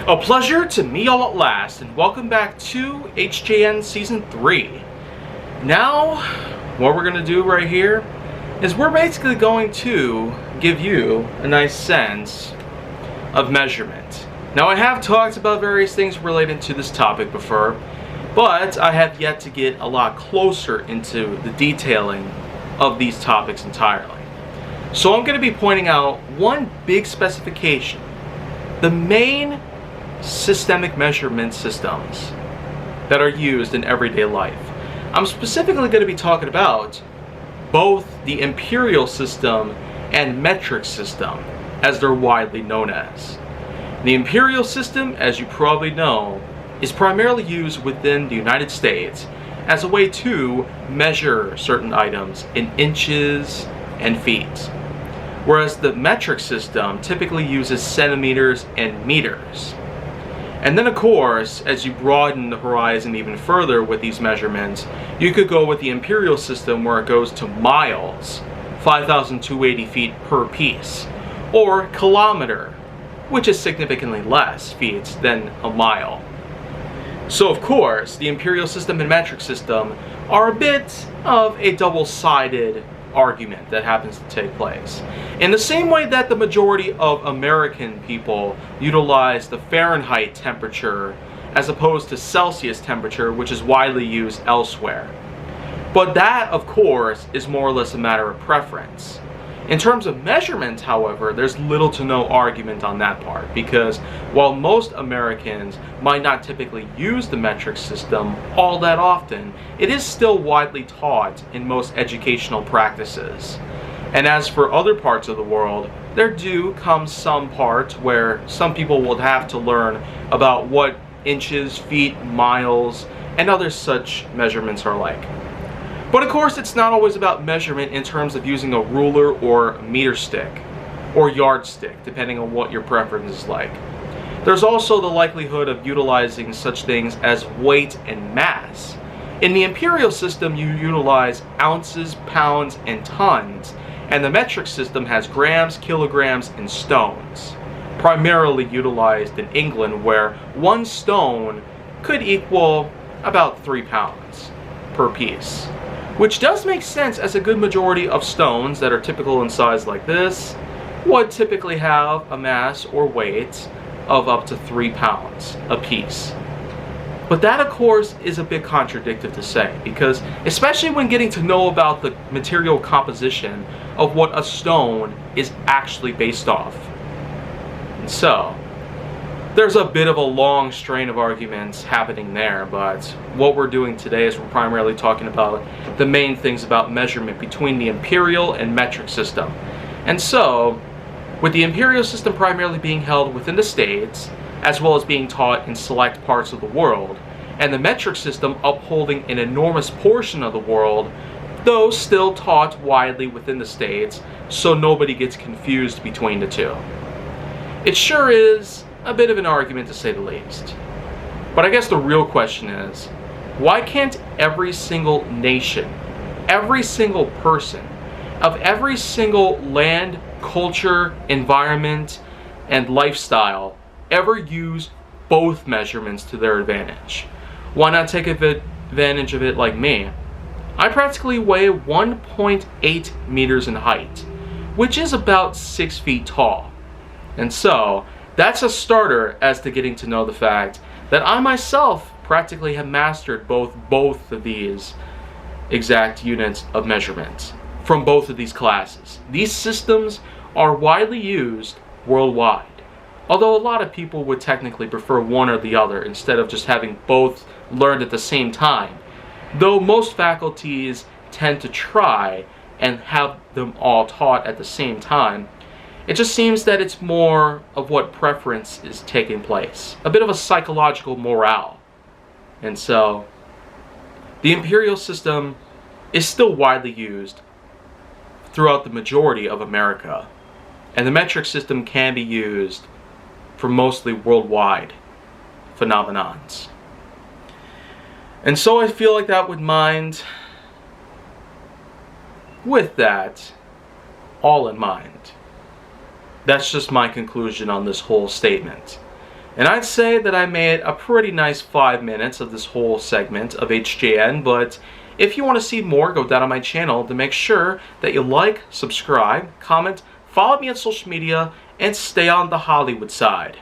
A pleasure to meet y'all at last, and welcome back to HJN Season 3. Now, what we're going to do right here is we're basically going to give you a nice sense of measurement. Now, I have talked about various things related to this topic before, but I have yet to get a lot closer into the detailing of these topics entirely. So I'm going to be pointing out one big specification. The main systemic measurement systems that are used in everyday life. I'm specifically going to be talking about both the imperial system and metric system, as they're widely known as. The imperial system, as you probably know, is primarily used within the United States as a way to measure certain items in inches and feet, whereas the metric system typically uses centimeters and meters. And then, of course, as you broaden the horizon even further with these measurements, you could go with the imperial system where it goes to miles, 5,280 feet per piece, or kilometer, which is significantly less feet than a mile. So, of course, the imperial system and metric system are a bit of a double-sided argument that happens to take place. In the same way that the majority of American people utilize the Fahrenheit temperature as opposed to Celsius temperature, which is widely used elsewhere. But that, of course, is more or less a matter of preference. In terms of measurement, however, there's little to no argument on that part, because while most Americans might not typically use the metric system all that often, it is still widely taught in most educational practices. And as for other parts of the world, there do come some parts where some people will have to learn about what inches, feet, miles, and other such measurements are like. But of course, it's not always about measurement in terms of using a ruler or a meter stick or yardstick, depending on what your preference is like. There's also the likelihood of utilizing such things as weight and mass. In the imperial system, you utilize ounces, pounds, and tons, and the metric system has grams, kilograms, and stones, primarily utilized in England, where one stone could equal about 3 pounds per piece. Which does make sense, as a good majority of stones that are typical in size like this would typically have a mass or weight of up to 3 pounds a piece. But that, of course, is a bit contradictory to say, because especially when getting to know about the material composition of what a stone is actually based off. And so, there's a bit of a long strain of arguments happening there, but what we're doing today is we're primarily talking about the main things about measurement between the imperial and metric system. And so, with the imperial system primarily being held within the States, as well as being taught in select parts of the world, and the metric system upholding an enormous portion of the world, though still taught widely within the States, so nobody gets confused between the two. It sure is a bit of an argument, to say the least. But I guess the real question is, why can't every single nation, every single person, of every single land, culture, environment, and lifestyle ever use both measurements to their advantage? Why not take advantage of it like me? I practically weigh 1.8 meters in height, which is about 6 feet tall. And so, that's a starter as to getting to know the fact that I myself practically have mastered both of these exact units of measurement from both of these classes. These systems are widely used worldwide, although a lot of people would technically prefer one or the other instead of just having both learned at the same time, though most faculties tend to try and have them all taught at the same time. It just seems that it's more of what preference is taking place. A bit of a psychological morale. And so, the imperial system is still widely used throughout the majority of America. And the metric system can be used for mostly worldwide phenomenons. And so I feel like that would mind, with that all in mind, that's just my conclusion on this whole statement. And I'd say that I made a pretty nice 5 minutes of this whole segment of HJN, but if you want to see more, go down on my channel to make sure that you like, subscribe, comment, follow me on social media, and stay on the Hollywood side.